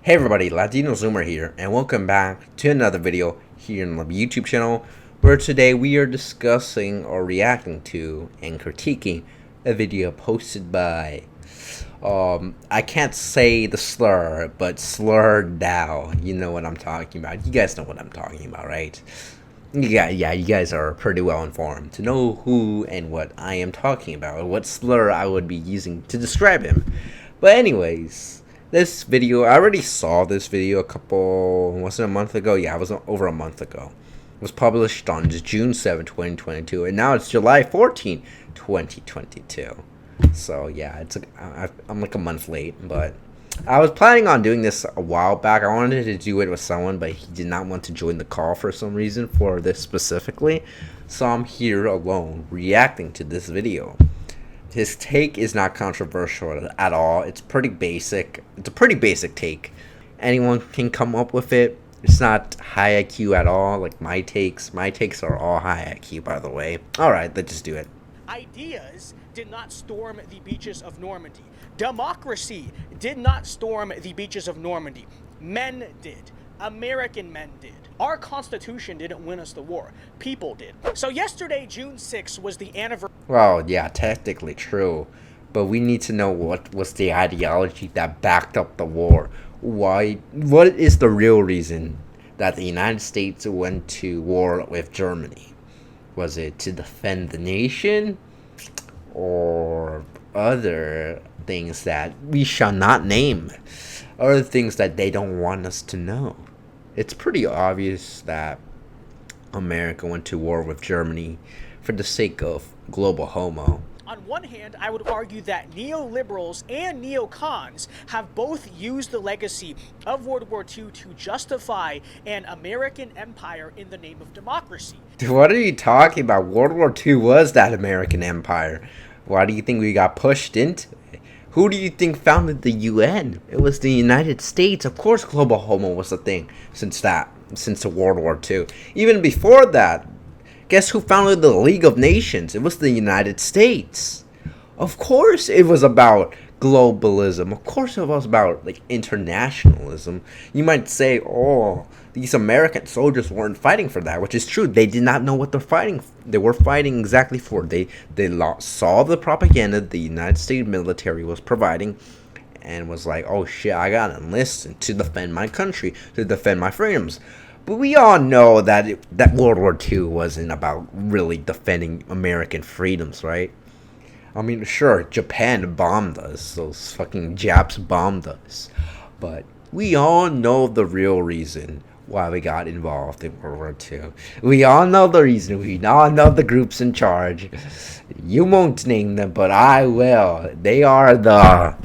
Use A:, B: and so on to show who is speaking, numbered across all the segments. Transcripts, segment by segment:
A: Hey everybody, LatinoZoomer here, and welcome back to another video here on the YouTube channel, where today we are discussing or reacting to and critiquing a video posted by, I can't say the slur, but Slurdow. You know what I'm talking about. You guys know what I'm talking about, right? Yeah, you guys are pretty well informed to know who and what I am talking about, what slur I would be using to describe him. But anyways, this video, I already saw this video was it a month ago? Yeah, it was over a month ago. It was published on June 7, 2022, and now it's July 14, 2022. So yeah, I'm like a month late, but I was planning on doing this a while back. I wanted to do it with someone, but he did not want to join the call for some reason for this specifically. So I'm here alone reacting to this video. His take is not controversial at all. It's pretty basic. It's a pretty basic take. Anyone can come up with it. It's not high IQ at all, like my takes. My takes are all high IQ, by the way. Alright, let's just do it.
B: Ideas did not storm the beaches of Normandy. Democracy did not storm the beaches of Normandy. Men did. American men did. Our Constitution didn't win us the war. People did. So yesterday, June 6th, was the anniversary.
A: Well, yeah, technically true. But we need to know what was the ideology that backed up the war. Why? What is the real reason that the United States went to war with Germany? Was it to defend the nation? Or other things that we shall not name? Other things that they don't want us to know? It's pretty obvious that America went to war with Germany for the sake of global homo.
B: On one hand, I would argue that neoliberals and neocons have both used the legacy of World War II to justify an American empire in the name of democracy.
A: What are you talking about? World War II was that American empire. Why do you think we got pushed into it? Who do you think founded the UN? It was the United States. Of course global homo was a thing since the World War II. Even before that, guess who founded the League of Nations? It was the United States. Of course it was about globalism. Of course it was about like internationalism. You might say, oh, these American soldiers weren't fighting for that, which is true. They did not know what they're fighting. They were fighting exactly for. They saw the propaganda the United States military was providing, and was like, oh shit, I gotta enlist to defend my country, to defend my freedoms. But we all know that that World War II wasn't about really defending American freedoms, right? I mean, sure, Japan bombed us. Those fucking Japs bombed us. But we all know the real reason why we got involved in World War II. We all know the reason. We all know the groups in charge. You won't name them, but I will. They are the...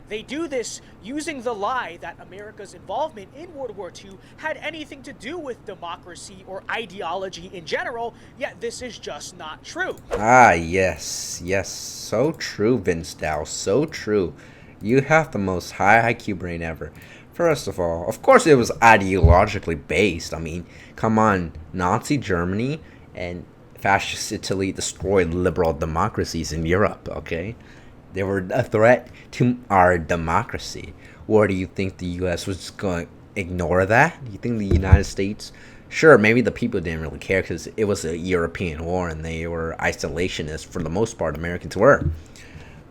B: They do this using the lie that America's involvement in World War II had anything to do with democracy or ideology in general, yet this is just not true.
A: Ah, yes, so true, Vince Dow, so true. You have the most high IQ brain ever. First of all, of course it was ideologically based. I mean, come on, Nazi Germany and Fascist Italy destroyed liberal democracies in Europe, okay? They were a threat to our democracy. Or do you think the U.S. was just going to ignore that? Do you think the United States... Sure, maybe the people didn't really care because it was a European war and they were isolationists for the most part, Americans were.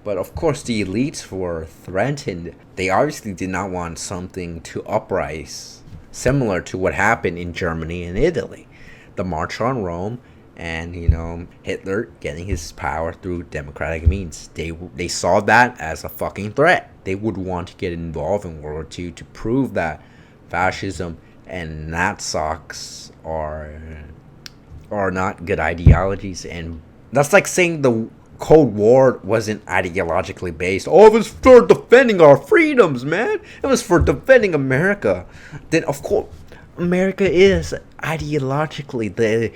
A: But of course the elites were threatened. They obviously did not want something to uprise, similar to what happened in Germany and Italy. The March on Rome, and Hitler getting his power through democratic means. They saw that as a fucking threat. They would want to get involved in World War II to prove that fascism and Nazis are not good ideologies. And that's like saying the Cold War wasn't ideologically based. Oh, it was for defending our freedoms, man. It was for defending America. Then of course America is ideologically the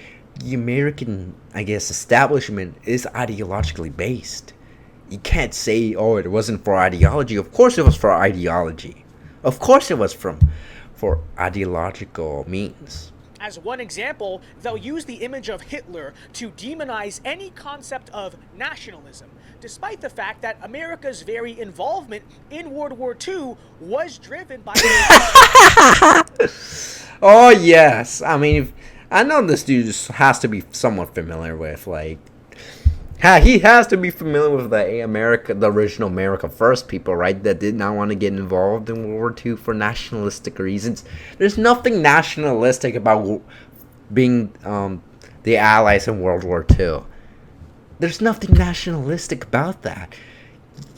A: American, I guess, establishment is ideologically based. You can't say, oh, it wasn't for ideology. Of course it was for ideology. Of course it was for ideological means.
B: As one example, they'll use the image of Hitler to demonize any concept of nationalism, despite the fact that America's very involvement in World War II was driven by...
A: Oh, yes. I mean, I know this dude just has to be somewhat familiar with, like... He has to be familiar with the original America First people, right? That did not want to get involved in World War II for nationalistic reasons. There's nothing nationalistic about being the Allies in World War II. There's nothing nationalistic about that.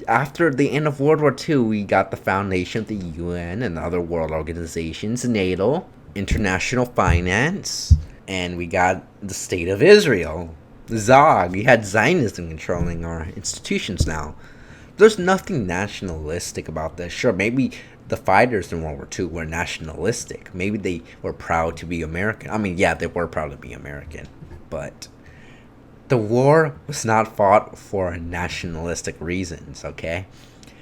A: After the end of World War II, we got the foundation of the UN and other world organizations, NATO, international finance, and we got the State of Israel. Zog. We had Zionism controlling our institutions now. There's nothing nationalistic about this. Sure, maybe the fighters in World War II were nationalistic. Maybe they were proud to be American. I mean, yeah, they were proud to be American. But the war was not fought for nationalistic reasons, okay?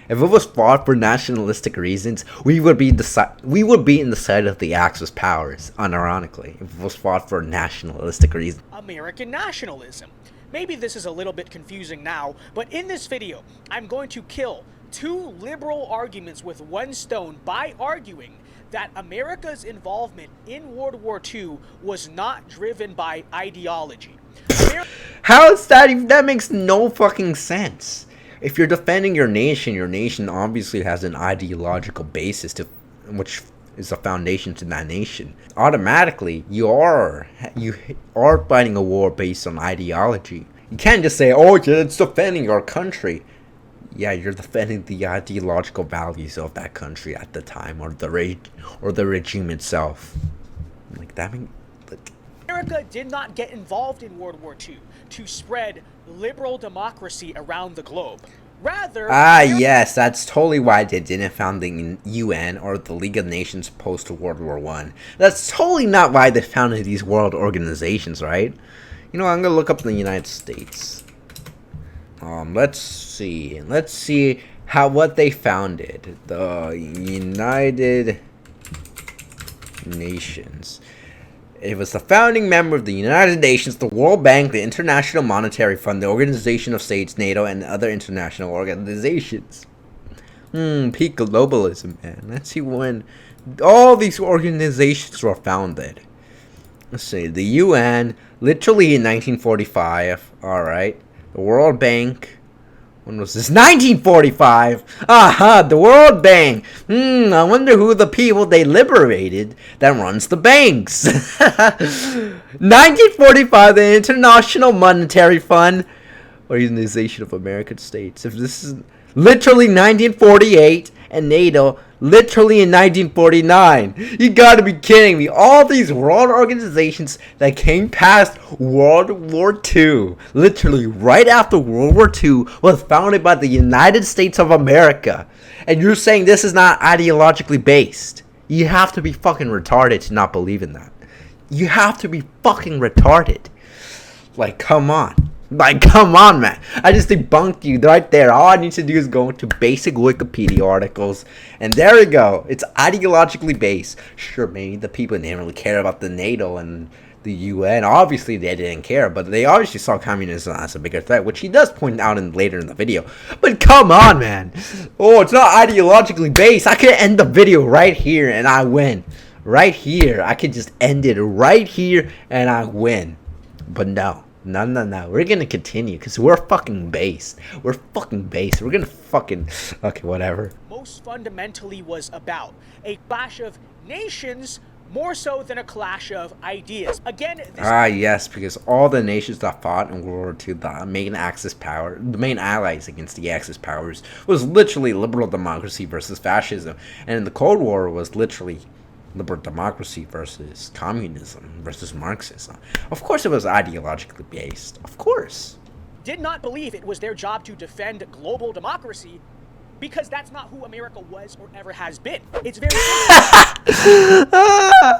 A: If it was fought for nationalistic reasons, we would be in the side of the Axis powers, unironically. If it was fought for nationalistic reasons.
B: American nationalism. Maybe this is a little bit confusing now, but in this video, I'm going to kill two liberal arguments with one stone by arguing that America's involvement in World War II was not driven by ideology.
A: How is that? That makes no fucking sense. If you're defending your nation obviously has an ideological basis to which is a foundation to that nation. Automatically, you are fighting a war based on ideology. You can't just say, "Oh, yeah, it's defending our country." Yeah, you're defending the ideological values of that country at the time, or the regime itself. Like that means.
B: America did not get involved in World War II to spread liberal democracy around the globe. Rather...
A: yes, that's totally why they didn't found the UN or the League of Nations post-World War I. That's totally not why they founded these world organizations, right? You know, I'm gonna look up the United States. Let's see what they founded. The United Nations. It was the founding member of the United Nations, the World Bank, the International Monetary Fund, the Organization of States, NATO, and other international organizations. Peak globalism, man. Let's see when all these organizations were founded. Let's see. The UN, literally in 1945. Alright. The World Bank. When was this? 1945! Aha! The World Bank! I wonder who the people they liberated that runs the banks. 1945, the International Monetary Fund, Organization of American States. If this is literally 1948, and NATO, literally in 1949. You gotta be kidding me. All these world organizations that came past World War II, literally right after World War II, was founded by the United States of America. And you're saying this is not ideologically based. You have to be fucking retarded to not believe in that. You have to be fucking retarded. Like, come on. Like, come on, man. I just debunked you right there. All I need to do is go into basic Wikipedia articles. And there we go. It's ideologically based. Sure, maybe the people didn't really care about the NATO and the UN. Obviously, they didn't care. But they obviously saw communism as a bigger threat, which he does point out later in the video. But come on, man. Oh, it's not ideologically based. I could end the video right here and I win. Right here. I could just end it right here and I win. But no. No. We're gonna continue because we're fucking based. We're fucking based. We're gonna fucking... Okay, whatever.
B: Most fundamentally was about a clash of nations more so than a clash of ideas. Again,
A: yes, because all the nations that fought in World War II, the main Axis power, the main allies against the Axis powers, was literally liberal democracy versus fascism. And in the Cold War was literally liberal democracy versus communism versus Marxism. Of course it was ideologically based. Of course.
B: Did not believe it was their job to defend global democracy because that's not who America was or ever has been. It's very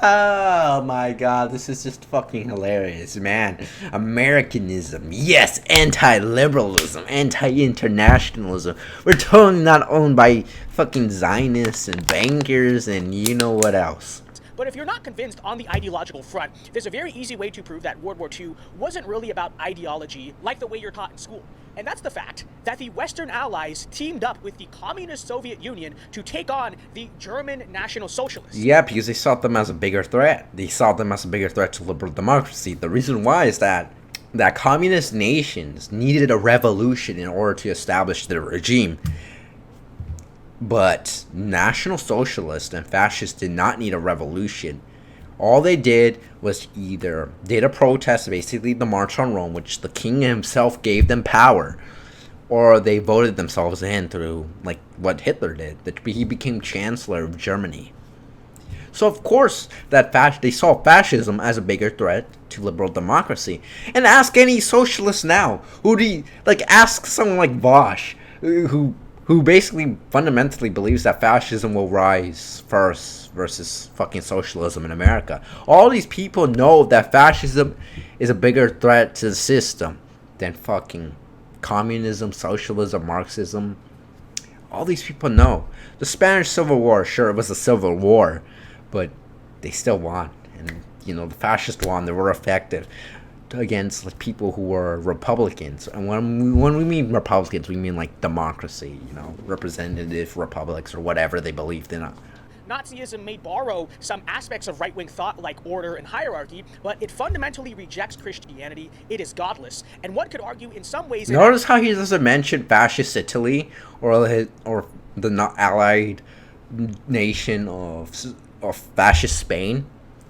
A: Oh my god, this is just fucking hilarious, man. Americanism, yes, anti-liberalism, anti-internationalism. We're totally not owned by fucking Zionists and bankers and you know what else.
B: But if you're not convinced on the ideological front, there's a very easy way to prove that World War II wasn't really about ideology like the way you're taught in school. And that's the fact that the Western Allies teamed up with the Communist Soviet Union to take on the German National Socialists.
A: Yeah, because they saw them as a bigger threat. They saw them as a bigger threat to liberal democracy. The reason why is that communist nations needed a revolution in order to establish their regime. But National Socialists and Fascists did not need a revolution. All they did was either did a protest, basically the March on Rome, which the king himself gave them power, or they voted themselves in through, like, what Hitler did. That he became Chancellor of Germany. So, of course, they saw fascism as a bigger threat to liberal democracy. And ask any socialist now. Ask someone like Bosch, who basically fundamentally believes that fascism will rise first versus fucking socialism in America. All these people know that fascism is a bigger threat to the system than fucking communism, socialism, Marxism. All these people know. The Spanish Civil War, sure, it was a civil war, but they still won. And, the fascists won. They were effective against people who were Republicans. And when we mean Republicans, we mean like democracy, representative republics or whatever they believed in.
B: Nazism may borrow some aspects of right-wing thought like order and hierarchy, but it fundamentally rejects Christianity. It is godless. And one could argue in some ways...
A: Notice how he doesn't mention fascist Italy or the not allied nation of fascist Spain.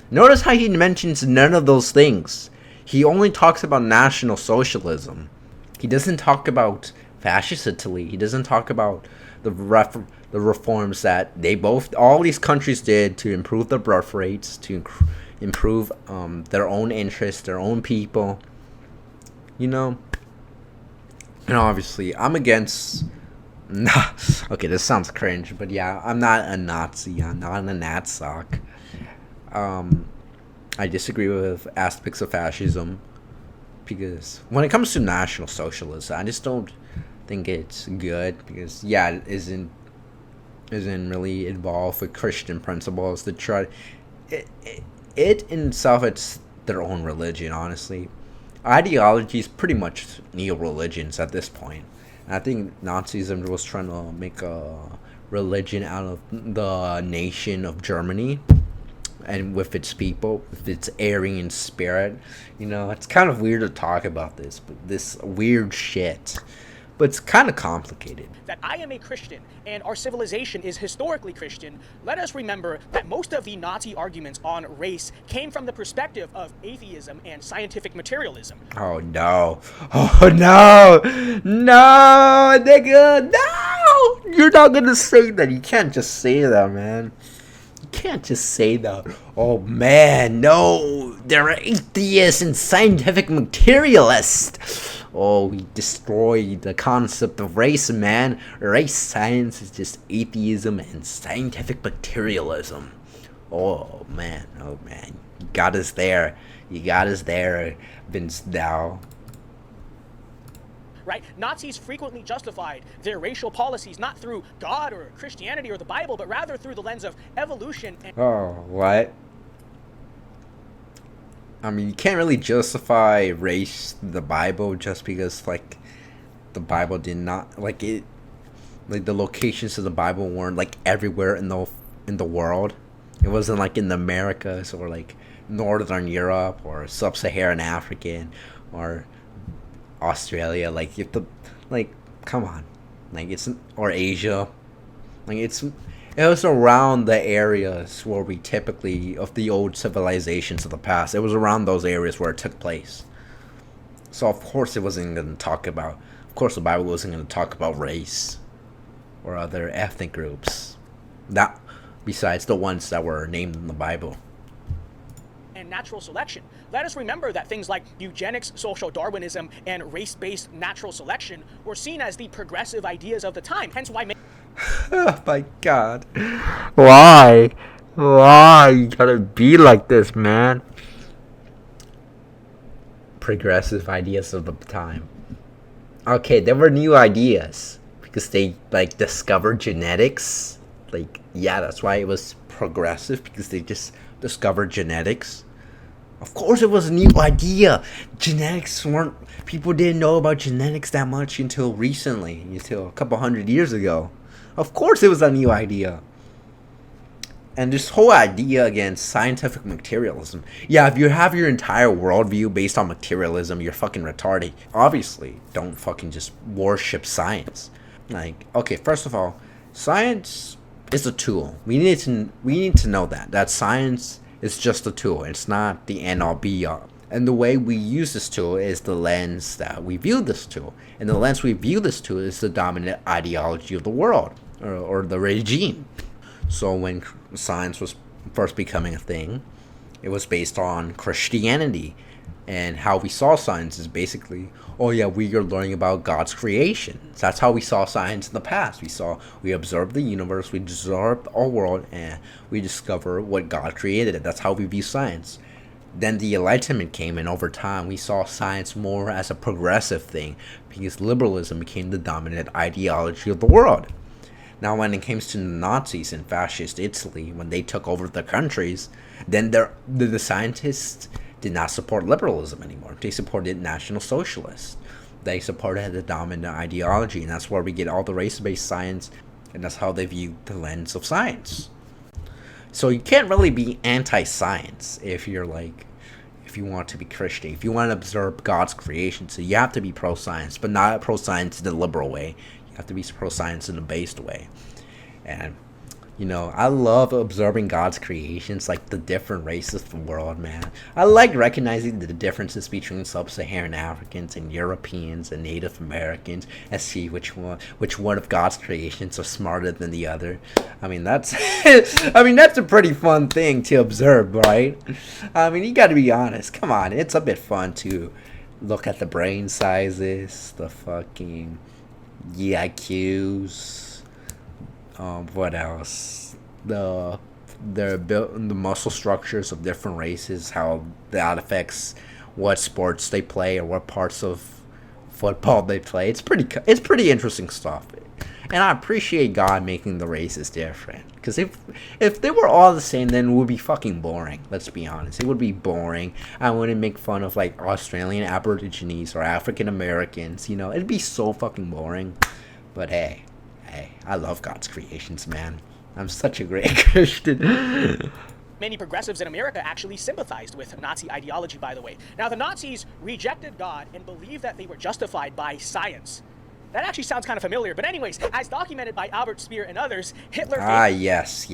A: Notice how he mentions none of those things. He only talks about National Socialism. He doesn't talk about fascist Italy. He doesn't talk about the reforms that all these countries did to improve their birth rates, to improve their own interests, their own people. And obviously, I'm against... Okay, this sounds cringe, but yeah, I'm not a Nazi. I'm not a Natsock. I disagree with aspects of fascism because when it comes to National Socialism, I just don't think it's good because it isn't really involved with Christian principles to try. It in itself, it's their own religion. Honestly, ideology is pretty much neo-religions at this point. And I think Nazism was trying to make a religion out of the nation of Germany. And with its people, with its Aryan spirit. It's kind of weird to talk about this, but this weird shit. But it's kind of complicated.
B: That I am a Christian, and our civilization is historically Christian, let us remember that most of the Nazi arguments on race came from the perspective of atheism and scientific materialism.
A: Oh, no. Oh, no. No, nigga. No. You're not going to say that. You can't just say that, man. Can't just say that. Oh man, no, they're atheists and scientific materialists. Oh, we destroyed the concept of race, man. Race science is just atheism and scientific materialism. Oh man, you got us there, Vince Dow.
B: Right? Nazis frequently justified their racial policies not through God or Christianity or the Bible, but rather through the lens of evolution.
A: Oh, what? I mean, you can't really justify race in the Bible just because, the Bible did not, the locations of the Bible weren't, everywhere in the world. It wasn't, in the Americas or, Northern Europe or Sub-Saharan African or Australia, come on, it's, or Asia, it was around the areas where we typically, of the old civilizations of the past, it was around those areas where it took place. So of course the Bible wasn't going to talk about race or other ethnic groups, that besides the ones that were named in the Bible.
B: And natural selection. Let us remember that things like eugenics, social Darwinism, and race-based natural selection were seen as the progressive ideas of the time. Hence why...
A: Oh my god. Why? You gotta be like this, man? Progressive ideas of the time. Okay, there were new ideas because they discovered genetics. That's why it was progressive because they just discovered genetics. Of course it was a new idea. People didn't know about genetics that much until recently, until a couple hundred years ago. Of course it was a new idea. And this whole idea against scientific materialism. Yeah, if you have your entire worldview based on materialism, you're fucking retarded. Obviously, don't fucking just worship science. Like, okay, first of all, science is a tool. We need to know that science is just a tool. It's not the end all be all. And the way we use this tool is the lens that we view this tool. And the lens we view this tool is the dominant ideology of the world or the regime. So when science was first becoming a thing, it was based on Christianity. And how we saw science is basically, oh yeah, we are learning about God's creation. So that's how we saw science in the past. We observed the universe, we observed our world, and we discover what God created. That's how we view science. Then the Enlightenment came, and over time we saw science more as a progressive thing because liberalism became the dominant ideology of the world. Now, when it came to the Nazis in fascist Italy, when they took over the countries, then the scientists did not support liberalism anymore. They supported National Socialists. They supported the dominant ideology, and that's where we get all the race-based science, and that's how they view the lens of science. So you can't really be anti-science if you want to be Christian. If you want to observe God's creation, so you have to be pro-science, but not pro-science in the liberal way. You have to be pro-science in a based way. And, I love observing God's creations, like the different races of the world, man. I like recognizing the differences between sub-Saharan Africans and Europeans and Native Americans and see which one of God's creations are smarter than the other. I mean, that's a pretty fun thing to observe, right? I mean, you got to be honest. Come on, it's a bit fun to look at the brain sizes, the fucking IQs. What else? The muscle structures of different races, how that affects what sports they play or what parts of football they play. It's pretty interesting stuff. And I appreciate God making the races different. Because if they were all the same, then it would be fucking boring. Let's be honest. It would be boring. I wouldn't make fun of like Australian Aborigines or African Americans. It'd be so fucking boring. But hey, I love God's creations, man. I'm such a great Christian.
B: Many progressives in America actually sympathized with Nazi ideology, by the way. Now, the Nazis rejected God and believed that they were justified by science. That actually sounds kind of familiar. But anyways, as documented by Albert Speer and others, Hitler...
A: Yes.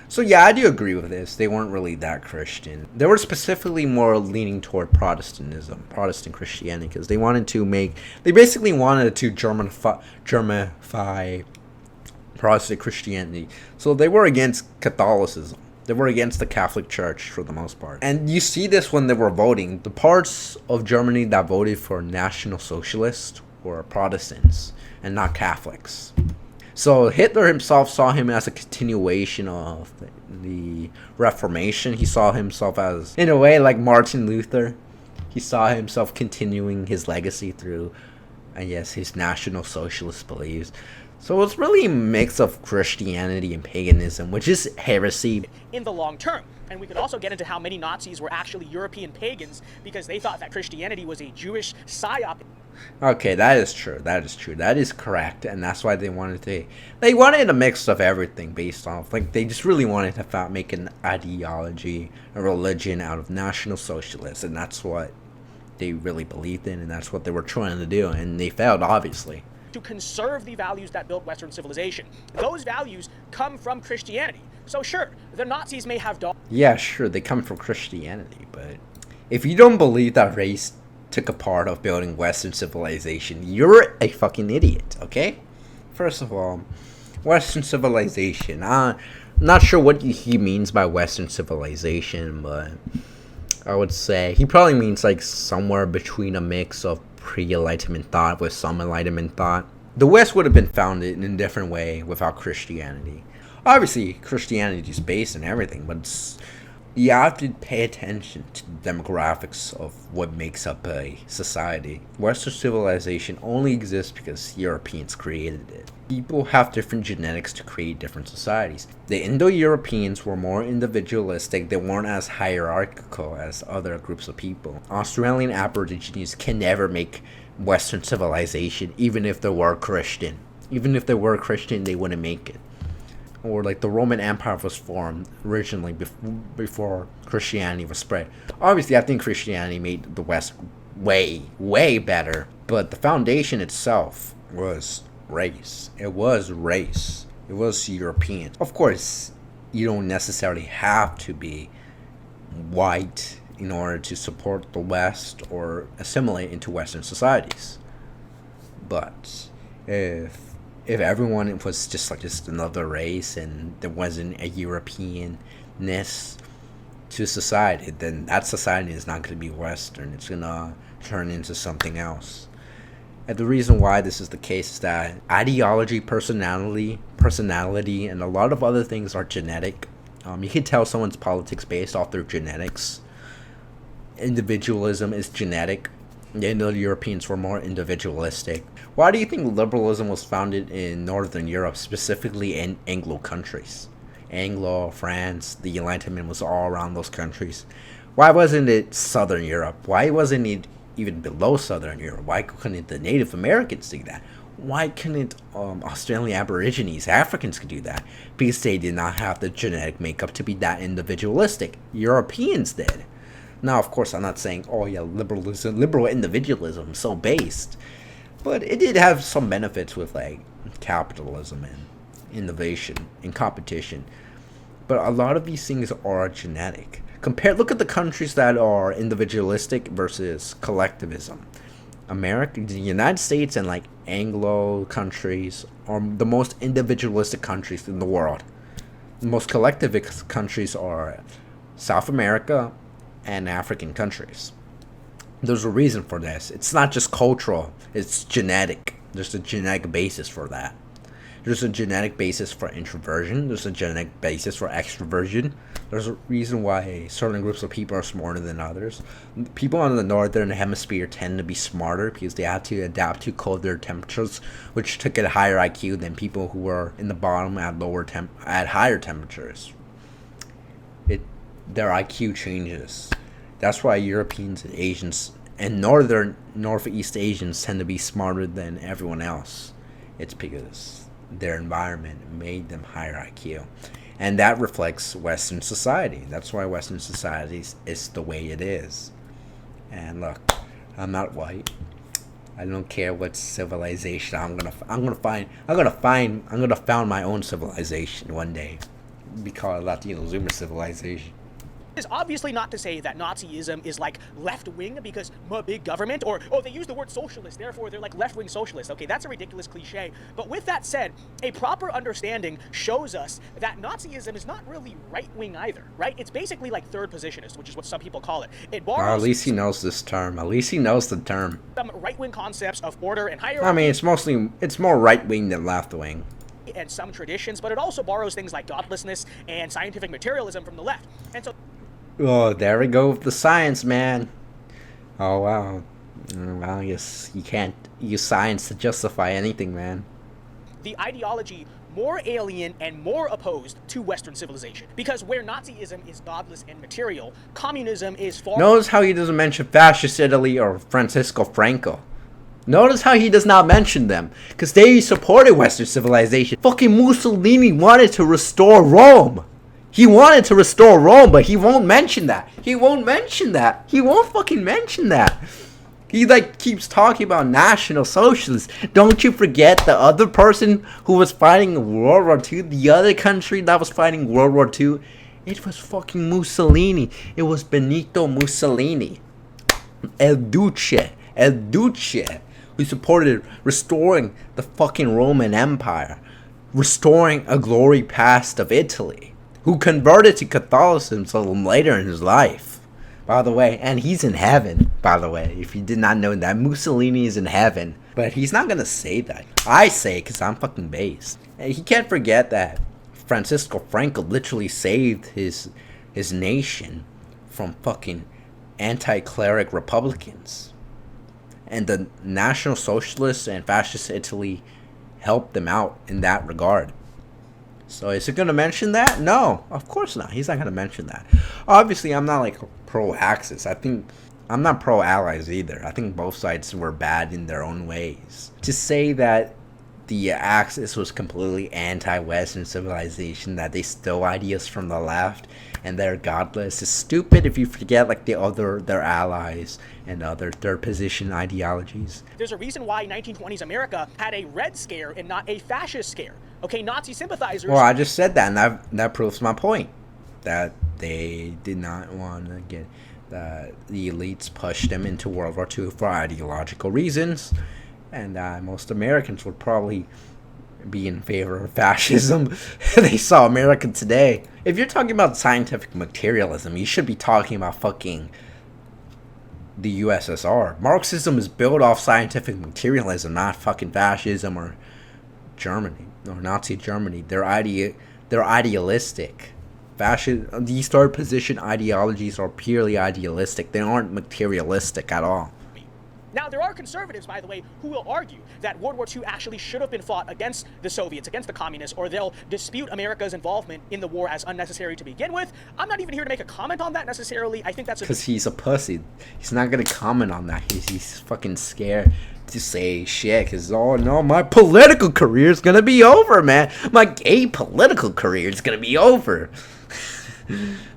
A: So yeah, I do agree with this. They weren't really that Christian. They were specifically more leaning toward Protestantism, Protestant Christianity, because they basically wanted to Germanify Protestant Christianity. So they were against Catholicism. They were against the Catholic Church for the most part. And you see this when they were voting. The parts of Germany that voted for National Socialists were Protestants and not Catholics. So Hitler himself saw him as a continuation of the Reformation. He saw himself as, in a way, like Martin Luther. He saw himself continuing his legacy through, his National Socialist beliefs. So it's really a mix of Christianity and paganism, which is heresy.
B: In the long term. And we could also get into how many Nazis were actually European pagans because they thought that Christianity was a Jewish psyop.
A: Okay, that is true. That is correct. And that's why they wanted a mix of everything based off, they just really wanted to make an ideology, a religion out of National Socialists. And that's what they really believed in, and that's what they were trying to do. And they failed, obviously.
B: To conserve the values that built Western civilization. Those values come from Christianity. So sure, the Nazis may have...
A: Yeah, sure, they come from Christianity, but if you don't believe that race took a part of building Western civilization, you're a fucking idiot, okay? First of all, Western civilization. I'm not sure what he means by Western civilization, but I would say he probably means somewhere between a mix of pre-Enlightenment thought with some Enlightenment thought. The West would have been founded in a different way without Christianity. Obviously, Christianity is based on everything, but You have to pay attention to the demographics of what makes up a society. Western civilization only exists because Europeans created it. People have different genetics to create different societies. The Indo-Europeans were more individualistic, they weren't as hierarchical as other groups of people. Australian Aborigines can never make Western civilization, even if they were Christian. Even if they were Christian, they wouldn't make it. Or like the Roman Empire was formed originally before Christianity was spread. Obviously, I think Christianity made the West way better, but the foundation itself was race. It was race. It was European. Of course, you don't necessarily have to be white in order to support the West or assimilate into Western societies. But if everyone was just another race and there wasn't a Europeanness to society, then that society is not going to be Western. It's going to turn into something else. And the reason why this is the case is that ideology, personality, and a lot of other things are genetic. You can tell someone's politics based off their genetics. Individualism is genetic. The Indo-Europeans were more individualistic. Why do you think liberalism was founded in Northern Europe, specifically in Anglo countries? Anglo, France, the Enlightenment was all around those countries. Why wasn't it Southern Europe? Why wasn't it even below Southern Europe? Why couldn't the Native Americans do that? Why couldn't Australian Aborigines, Africans could do that? Because they did not have the genetic makeup to be that individualistic. Europeans did. Now, of course, I'm not saying, oh yeah, liberal individualism, so based. But it did have some benefits with like capitalism and innovation and competition. But a lot of these things are genetic. Look at the countries that are individualistic versus collectivism. America, the United States, and like Anglo countries are the most individualistic countries in the world. The most collectivist countries are South America and African countries. There's a reason for this. It's not just cultural, it's genetic. There's a genetic basis for that. There's a genetic basis for introversion. There's a genetic basis for extroversion. There's a reason why certain groups of people are smarter than others. People on the northern hemisphere tend to be smarter because they had to adapt to colder temperatures, which took a higher IQ than people who were in the bottom at higher temperatures. Their IQ changes. That's why Europeans and Asians and Northeast Asians tend to be smarter than everyone else. It's because their environment made them higher IQ. And that reflects Western society. That's why Western society is the way it is. And look, I'm not white. I don't care what civilization I'm gonna found my own civilization one day. We call it LatinoZoomer civilization.
B: Is obviously not to say that Nazism is like left-wing because big government, or they use the word socialist, therefore they're like left-wing socialists. Okay, that's a ridiculous cliche. But with that said, a proper understanding shows us that Nazism is not really right-wing either, right? It's basically like third positionist, which is what some people call it. It borrows
A: at least he knows this term. At least he knows the term.
B: Some right-wing concepts of order and hierarchy.
A: I mean, it's more right-wing than left-wing.
B: And some traditions, but it also borrows things like godlessness and scientific materialism from the left. And so
A: oh, there we go with the science, man. Oh, wow. Well, I guess you can't use science to justify anything, man.
B: The ideology more alien and more opposed to Western civilization. Because where Nazism is godless and material, communism is far...
A: Notice how he doesn't mention Fascist Italy or Francisco Franco. Notice how he does not mention them. Because they supported Western civilization. Fucking Mussolini wanted to restore Rome. He wanted to restore Rome, but he won't mention that. He won't fucking mention that. He like keeps talking about National Socialists. Don't you forget the other person who was fighting World War II? The other country that was fighting World War II? It was fucking Mussolini. It was Benito Mussolini. El Duce, who supported restoring the fucking Roman Empire. Restoring a glory past of Italy. Who converted to Catholicism later in his life, by the way, and he's in heaven, by the way, if you did not know that. Mussolini is in heaven, but he's not gonna say that. I say it because I'm fucking based. And he can't forget that Francisco Franco literally saved his his nation from fucking anti-cleric Republicans. And the National Socialists and Fascist Italy helped them out in that regard. So is he going to mention that? No, of course not. He's not going to mention that. Obviously, I'm not like pro-Axis. I'm not pro-allies either. I think both sides were bad in their own ways. To say that the Axis was completely anti-Western civilization, that they stole ideas from the left and they're godless, is stupid if you forget like their allies and other third position ideologies.
B: There's a reason why 1920s America had a Red Scare and not a fascist scare. Okay, Nazi sympathizers...
A: Well, I just said that, and that proves my point. That they did not want to get... That the elites pushed them into World War II for ideological reasons, and most Americans would probably be in favor of fascism. They saw America today. If you're talking about scientific materialism, you should be talking about fucking the USSR. Marxism is built off scientific materialism, not fucking fascism or Germany or Nazi Germany. They're idealistic. These third position ideologies are purely idealistic. They aren't materialistic at all.
B: Now, there are conservatives, by the way, who will argue that World War II actually should have been fought against the Soviets, against the communists, or they'll dispute America's involvement in the war as unnecessary to begin with. I'm not even here to make a comment on that necessarily. I think that's
A: because he's a pussy. He's not going to comment on that. He's fucking scared to say shit because, oh no, my political career is going to be over, man. My gay political career is going to be over.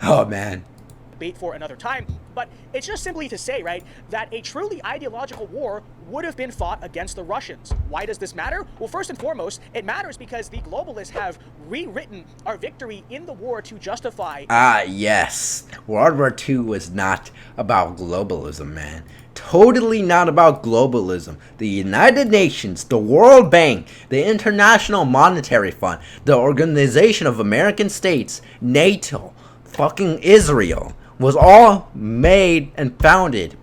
A: Oh, man.
B: Debate for another time, but it's just simply to say, right, that a truly ideological war would have been fought against the Russians. Why does this matter? Well, first and foremost, it matters because the globalists have rewritten our victory in the war to justify...
A: Yes. World War II was not about globalism, man. Totally not about globalism. The United Nations, the World Bank, the International Monetary Fund, the Organization of American States, NATO, fucking Israel, was all made and founded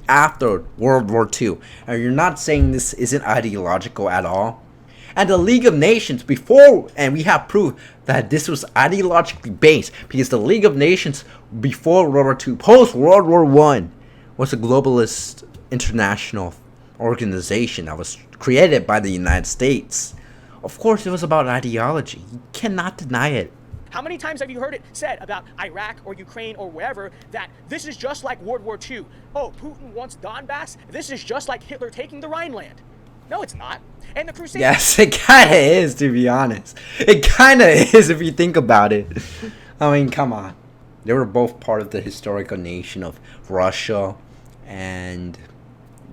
A: after World War II. And you're not saying this isn't ideological at all? And the League of Nations before, and we have proof that this was ideologically based, because the League of Nations before World War II, post World War I, was a globalist international organization that was created by the United States. Of course, it was about ideology. You cannot deny it.
B: How many times have you heard it said about Iraq or Ukraine or wherever that this is just like World War II? Oh, Putin wants Donbass? This is just like Hitler taking the Rhineland. No, it's not. And the Crusades...
A: Yes, it kind of is, to be honest. It kind of is if you think about it. I mean, come on. They were both part of the historical nation of Russia and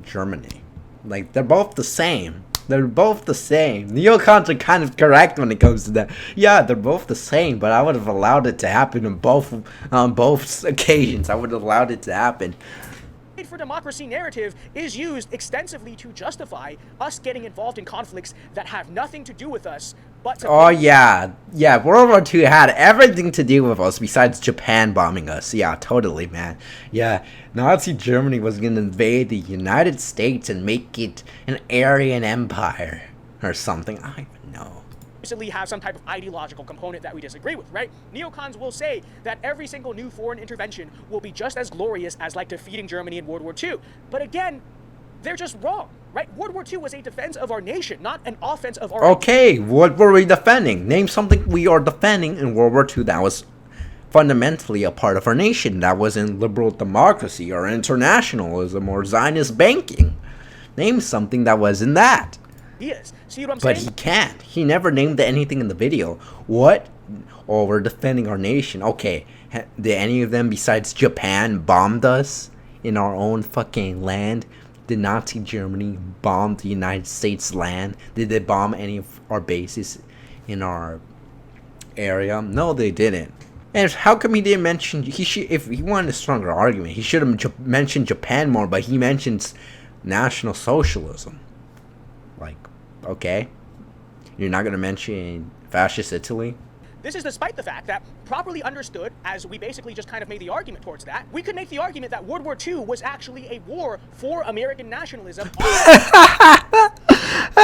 A: Germany. Like, they're both the same. They're both the same. Neocons are kind of correct when it comes to that. Yeah, they're both the same, but I would have allowed it to happen on both occasions. I would have allowed it to happen.
B: For democracy narrative is used extensively to justify us getting involved in conflicts that have nothing to do with us, but
A: oh yeah, World War II had everything to do with us besides Japan bombing us. Yeah, totally, man. Yeah, Nazi Germany was gonna invade the United States and make it an Aryan empire or something. I don't even know.
B: Have some type of ideological component that we disagree with, right? Neocons will say that every single new foreign intervention will be just as glorious as like defeating Germany in World War II. But again, they're just wrong, right? World War II was a defense of our nation, not an offense of our...
A: Okay, what were we defending? Name something we are defending in World War II that was fundamentally a part of our nation, that was in liberal democracy or internationalism or Zionist banking. Name something that was in that.
B: Yes. See what I'm
A: saying? But he can't. He never named anything in the video. What? Oh, we're defending our nation. Okay. Did any of them besides Japan bombed us in our own fucking land? Did Nazi Germany bomb the United States land? Did they bomb any of our bases in our area? No, they didn't. And how come he didn't mention... if he wanted a stronger argument, he should have mentioned Japan more, but he mentions National Socialism. Like, okay, you're not going to mention fascist Italy?
B: This is despite the fact that, properly understood, as we basically just kind of made the argument towards that, we could make the argument that World War II was actually a war for American nationalism.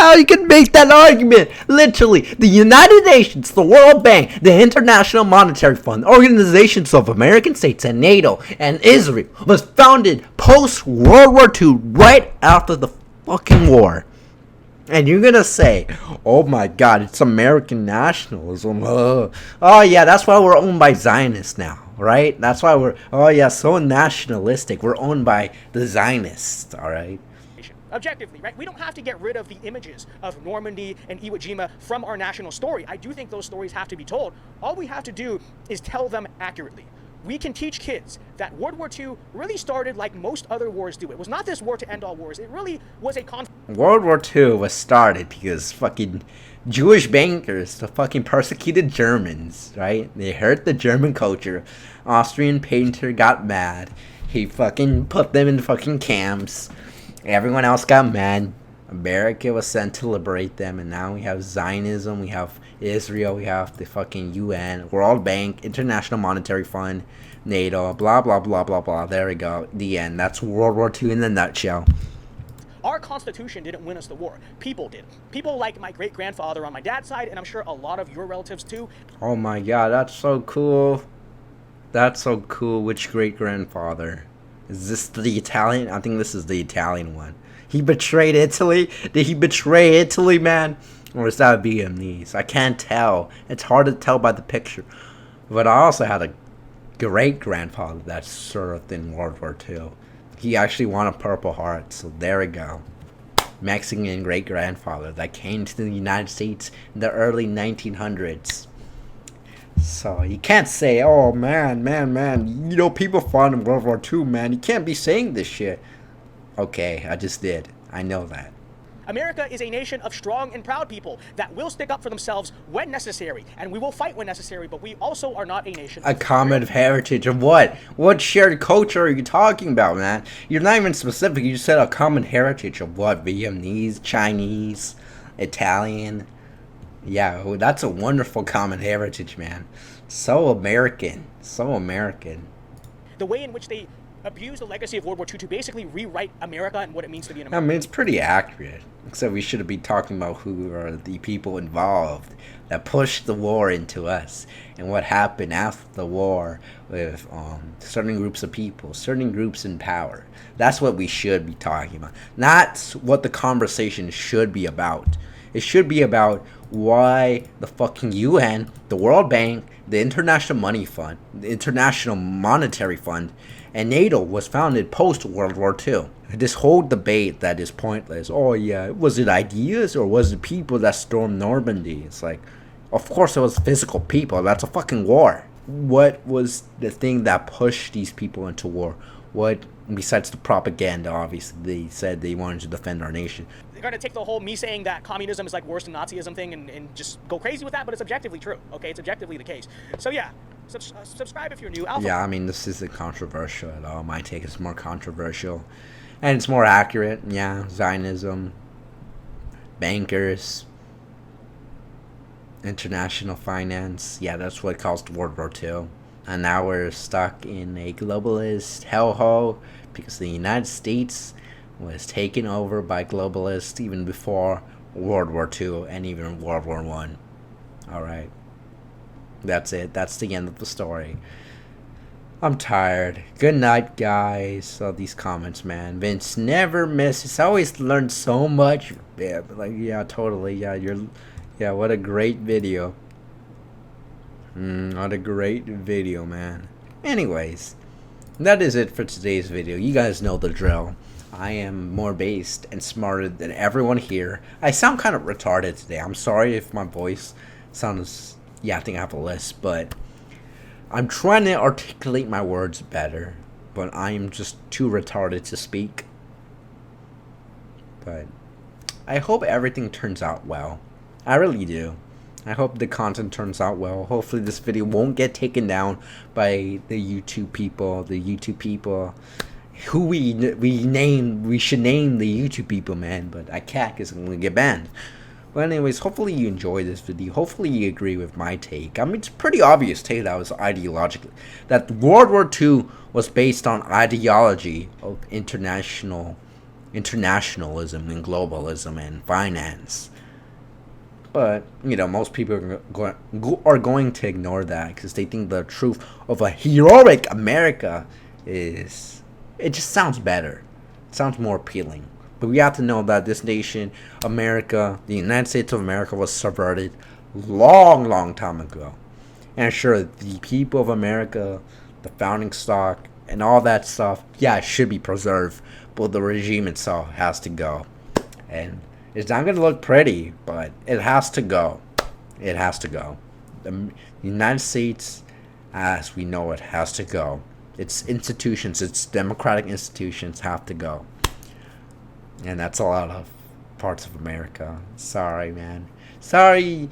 A: how you can make that argument. Literally, the United Nations, the World Bank, the International Monetary Fund, organizations of American states and NATO and Israel was founded post World War II, right after the fucking war. And you're gonna say, oh my god, it's American nationalism. Oh yeah, that's why we're owned by Zionists now, right? That's why we're, oh yeah, so nationalistic. We're owned by the Zionists, alright?
B: Objectively, right? We don't have to get rid of the images of Normandy and Iwo Jima from our national story. I do think those stories have to be told. All we have to do is tell them accurately. We can teach kids that World War II really started like most other wars do. It was not this war to end all wars. It really was a conflict.
A: World War II was started because fucking Jewish bankers, the fucking persecuted Germans, right? They hurt the German culture. Austrian painter got mad. He fucking put them in fucking camps. Everyone else got mad. America was sent to liberate them, and now we have Zionism, we have Israel, we have the fucking UN, World Bank, International Monetary Fund, NATO, blah, blah, blah, blah, blah. There we go. The end. That's World War II in a nutshell.
B: Our Constitution didn't win us the war. People did. People like my great-grandfather on my dad's side, and I'm sure a lot of your relatives too.
A: Oh my god, that's so cool. That's so cool. Which great-grandfather? Is this the Italian? I think this is the Italian one. He betrayed Italy? Did he betray Italy, man? Or is that Vietnamese? I can't tell. It's hard to tell by the picture. But I also had a great-grandfather that served in World War II. He actually won a Purple Heart, so there we go. Mexican great-grandfather that came to the United States in the early 1900s. So you can't say, oh man, you know, people fought in World War II, man. You can't be saying this shit. Okay, I just did. I know that.
B: America is a nation of strong and proud people that will stick up for themselves when necessary, and we will fight when necessary, but we also are not a nation.
A: A common heritage of what? What shared culture are you talking about, man? You're not even specific. You just said a common heritage of what? Vietnamese, Chinese, Italian. Yeah, that's a wonderful common heritage, man. So American. So American.
B: The way in which they abuse the legacy of World War II to basically rewrite America and what it means to be an
A: I
B: American.
A: mean, it's pretty accurate. Except we should be talking about who are the people involved that pushed the war into us. And what happened after the war with certain groups of people, certain groups in power. That's what we should be talking about. Not what the conversation should be about. It should be about why the fucking UN, the World Bank, the International Money Fund, the International Monetary Fund, and NATO was founded post-World War II. This whole debate that is pointless. Oh yeah, was it ideas or was it people that stormed Normandy? It's like, of course it was physical people. That's a fucking war. What was the thing that pushed these people into war? What, besides the propaganda, obviously, they said they wanted to defend our nation.
B: They're going to take the whole me saying that communism is like worse than Nazism thing and just go crazy with that, but it's objectively true, okay? It's objectively the case. So yeah, subscribe if you're new. Alpha.
A: Yeah, I mean, this isn't controversial at all. My take is more controversial. And it's more accurate. Yeah, Zionism, bankers, international finance. Yeah, that's what caused World War II. And now we're stuck in a globalist hellhole because the United States was taken over by globalists even before World War II and even World War I. Alright. That's it. That's the end of the story. I'm tired. Good night, guys. All these comments, man. Vince never misses. I always learn so much. Yeah, totally. Yeah, what a great video. What a great video, man. Anyways, that is it for today's video. You guys know the drill. I am more based and smarter than everyone here. I sound kind of retarded today. I'm sorry if my voice sounds... Yeah, I think I have a list, but... I'm trying to articulate my words better, but I am just too retarded to speak. But I hope everything turns out well. I really do. I hope the content turns out well. Hopefully this video won't get taken down by the YouTube people. Who we should name the YouTube people, man. But I can't because I'm going to get banned. But anyways, hopefully you enjoy this video. Hopefully you agree with my take. I mean, it's pretty obvious take that was ideologically. That World War II was based on ideology of international internationalism and globalism and finance. But, you know, most people are going to ignore that because they think the truth of a heroic America is, it just sounds better. It sounds more appealing. But we have to know that this nation, America, the United States of America, was subverted long time ago. And sure, the people of America, the founding stock, and all that stuff, yeah, it should be preserved. But the regime itself has to go. And it's not going to look pretty, but it has to go. It has to go. The United States, as we know it, has to go. Its institutions, its democratic institutions have to go. And that's a lot of parts of America. Sorry, man. Sorry,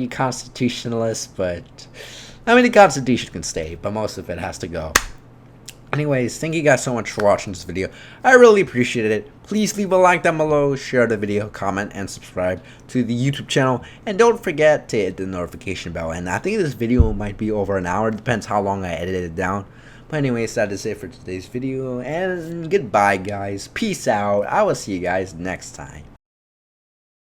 A: constitutionalists, but I mean, the Constitution can stay, but most of it has to go. Anyways, thank you guys so much for watching this video. I really appreciate it. Please leave a like down below, share the video, comment, and subscribe to the YouTube channel. And don't forget to hit the notification bell. And I think this video might be over an hour. It depends how long I edited it down. But anyways, that is it for today's video. And goodbye, guys. Peace out. I will see you guys next time.